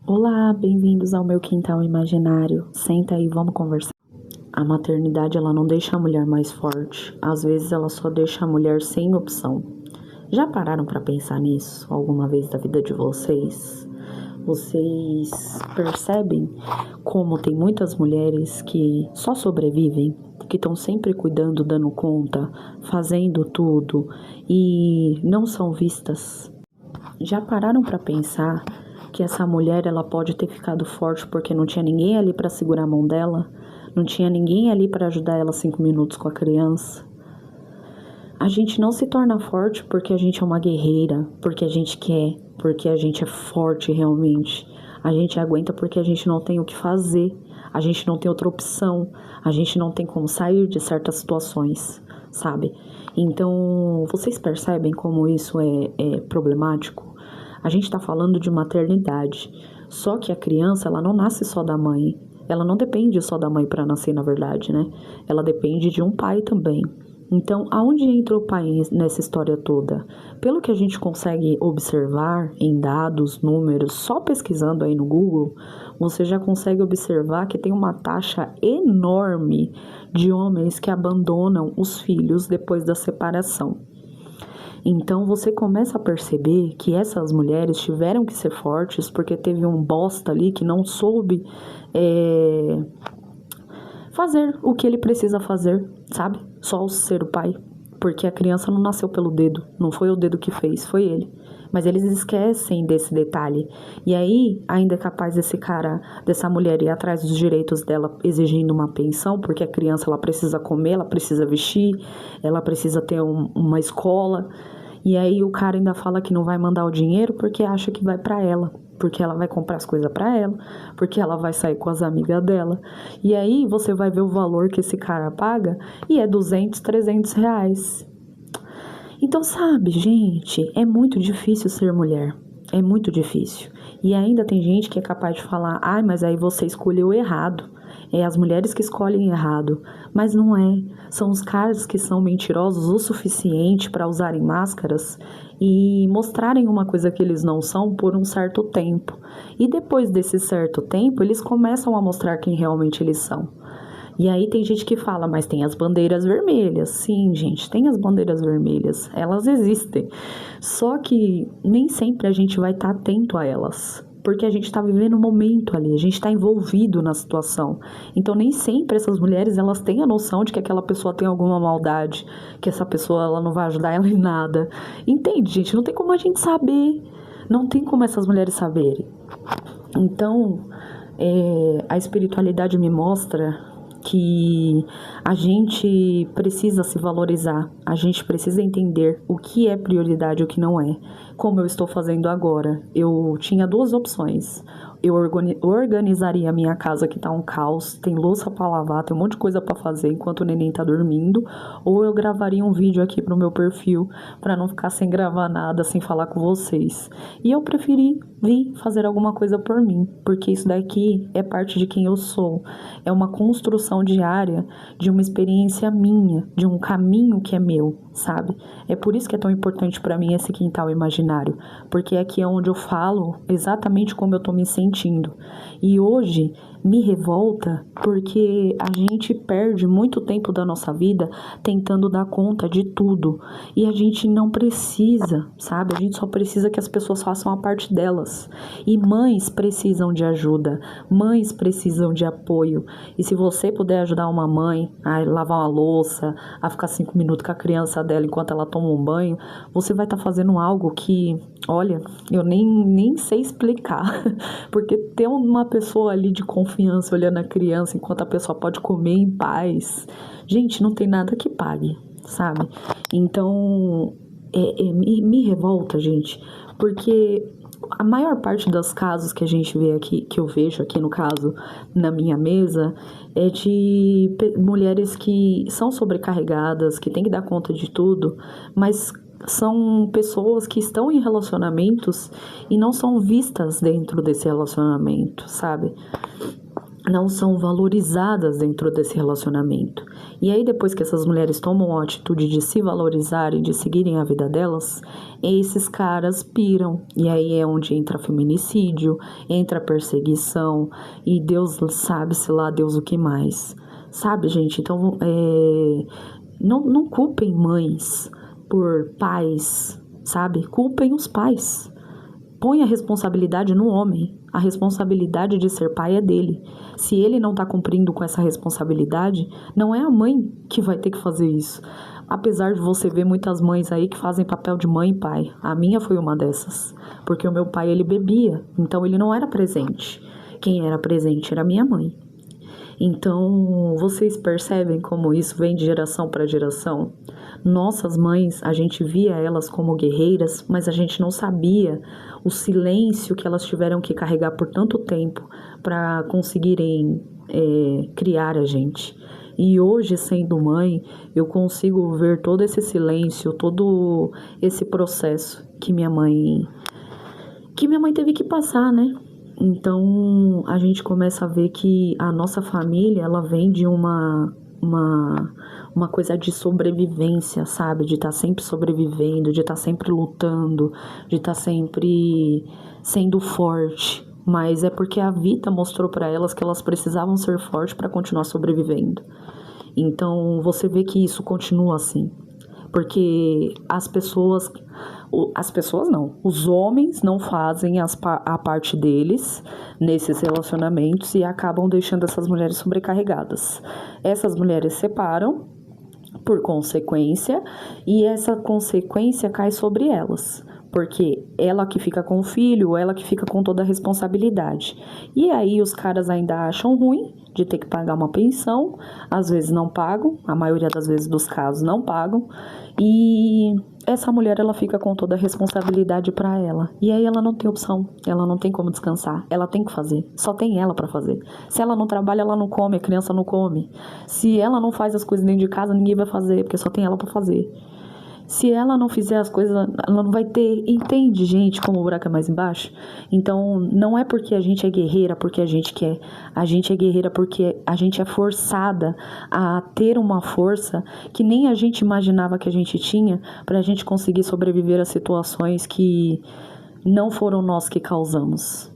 Olá, bem-vindos ao meu quintal imaginário. Senta aí, vamos conversar. A maternidade, ela não deixa a mulher mais forte. Às vezes, ela só deixa a mulher sem opção. Já pararam para pensar nisso alguma vez da vida de vocês? Vocês percebem como tem muitas mulheres que só sobrevivem, que estão sempre cuidando, dando conta, fazendo tudo e não são vistas? Já pararam para pensar que essa mulher ela pode ter ficado forte porque não tinha ninguém ali para segurar a mão dela? Não tinha ninguém ali para ajudar ela 5 minutos com a criança? A gente não se torna forte porque a gente é uma guerreira, porque a gente quer, porque a gente é forte realmente. A gente aguenta porque a gente não tem o que fazer, a gente não tem outra opção, a gente não tem como sair de certas situações, sabe? Então, vocês percebem como isso é problemático? A gente está falando de maternidade, só que a criança ela não nasce só da mãe, ela não depende só da mãe para nascer, na verdade, né? Ela depende de um pai também. Então, aonde entra o pai nessa história toda? Pelo que a gente consegue observar em dados, números, só pesquisando aí no Google, você já consegue observar que tem uma taxa enorme de homens que abandonam os filhos depois da separação. Então você começa a perceber que essas mulheres tiveram que ser fortes porque teve um bosta ali que não soube é, fazer o que ele precisa fazer, sabe? Só ser o pai. Porque a criança não nasceu pelo dedo, não foi o dedo que fez, foi ele. Mas eles esquecem desse detalhe. E aí, ainda é capaz desse cara, dessa mulher ir atrás dos direitos dela exigindo uma pensão, porque a criança ela precisa comer, ela precisa vestir, ela precisa ter uma escola. E aí o cara ainda fala que não vai mandar o dinheiro porque acha que vai pra ela, porque ela vai comprar as coisas pra ela, porque ela vai sair com as amigas dela. E aí você vai ver o valor que esse cara paga e é 200, 300 reais. Então, sabe, gente, é muito difícil ser mulher. É muito difícil. E ainda tem gente que é capaz de falar, ai, mas aí você escolheu errado. É as mulheres que escolhem errado. Mas não é. São os caras que são mentirosos o suficiente para usarem máscaras e mostrarem uma coisa que eles não são por um certo tempo. E depois desse certo tempo, eles começam a mostrar quem realmente eles são. E aí tem gente que fala, mas tem as bandeiras vermelhas. Sim, gente, tem as bandeiras vermelhas. Elas existem. Só que nem sempre a gente vai estar atento a elas. Porque a gente está vivendo um momento ali, a gente está envolvido na situação. Então nem sempre essas mulheres elas têm a noção de que aquela pessoa tem alguma maldade, que essa pessoa ela não vai ajudar ela em nada. Entende, gente? Não tem como a gente saber. Não tem como essas mulheres saberem. Então, a espiritualidade me mostra que a gente precisa se valorizar, a gente precisa entender o que é prioridade e o que não é. Como eu estou fazendo agora, eu tinha duas opções. Eu organizaria a minha casa que tá um caos, tem louça para lavar, tem um monte de coisa para fazer enquanto o neném tá dormindo, ou eu gravaria um vídeo aqui pro meu perfil para não ficar sem gravar nada, sem falar com vocês. E eu preferi vir fazer alguma coisa por mim, porque isso daqui é parte de quem eu sou. É uma construção diária de uma experiência minha, de um caminho que é meu, sabe? É por isso que é tão importante para mim esse quintal imaginário, porque aqui é onde eu falo exatamente como eu tô me sentindo. E hoje me revolta porque a gente perde muito tempo da nossa vida tentando dar conta de tudo. E a gente não precisa, sabe? A gente só precisa que as pessoas façam a parte delas. E mães precisam de ajuda, mães precisam de apoio. E se você puder ajudar uma mãe a lavar uma louça, a ficar 5 minutos com a criança dela enquanto ela toma um banho, você vai estar fazendo algo que, olha, eu nem sei explicar. Porque ter uma pessoa ali de confiança olhando a criança enquanto a pessoa pode comer em paz, gente, não tem nada que pague, sabe? Então, me revolta, gente, porque a maior parte dos casos que a gente vê aqui, que eu vejo aqui no caso, na minha mesa, é de mulheres que são sobrecarregadas, que têm que dar conta de tudo, mas são pessoas que estão em relacionamentos e não são vistas dentro desse relacionamento, sabe? não são valorizadas dentro desse relacionamento. E aí, depois que essas mulheres tomam a atitude de se valorizarem, de seguirem a vida delas, esses caras piram. E aí é onde entra feminicídio, entra perseguição, e Deus sabe-se lá, Deus o que mais. Sabe, gente? Então, não culpem mães por pais, sabe? Culpem os pais. Põe a responsabilidade no homem. A responsabilidade de ser pai é dele. Se ele não está cumprindo com essa responsabilidade, não é a mãe que vai ter que fazer isso. Apesar de você ver muitas mães aí que fazem papel de mãe e pai. A minha foi uma dessas. Porque o meu pai, ele bebia. Então, ele não era presente. Quem era presente era minha mãe. Então, vocês percebem como isso vem de geração para geração? Nossas mães, a gente via elas como guerreiras, mas a gente não sabia o silêncio que elas tiveram que carregar por tanto tempo para conseguirem criar a gente. E hoje, sendo mãe, eu consigo ver todo esse silêncio, todo esse processo que minha mãe teve que passar, né? Então, a gente começa a ver que a nossa família, ela vem de uma coisa de sobrevivência, sabe? De estar sempre sobrevivendo, de estar sempre lutando, de estar sempre sendo forte. Mas é porque a vida mostrou para elas que elas precisavam ser fortes para continuar sobrevivendo. Então, você vê que isso continua assim. Porque as pessoas não, os homens não fazem a parte deles nesses relacionamentos e acabam deixando essas mulheres sobrecarregadas. Essas mulheres separam por consequência e essa consequência cai sobre elas. Porque ela que fica com o filho, ela que fica com toda a responsabilidade. E aí os caras ainda acham ruim de ter que pagar uma pensão, às vezes não pagam, a maioria das vezes dos casos não pagam, e essa mulher ela fica com toda a responsabilidade para ela. E aí ela não tem opção, ela não tem como descansar, ela tem que fazer, só tem ela para fazer. Se ela não trabalha, ela não come, a criança não come. Se ela não faz as coisas dentro de casa, ninguém vai fazer, porque só tem ela para fazer. Se ela não fizer as coisas, ela não vai ter... Entende, gente, como o buraco é mais embaixo? Então, não é porque a gente é guerreira, porque a gente quer. A gente é guerreira porque a gente é forçada a ter uma força que nem a gente imaginava que a gente tinha pra gente conseguir sobreviver a situações que não foram nós que causamos.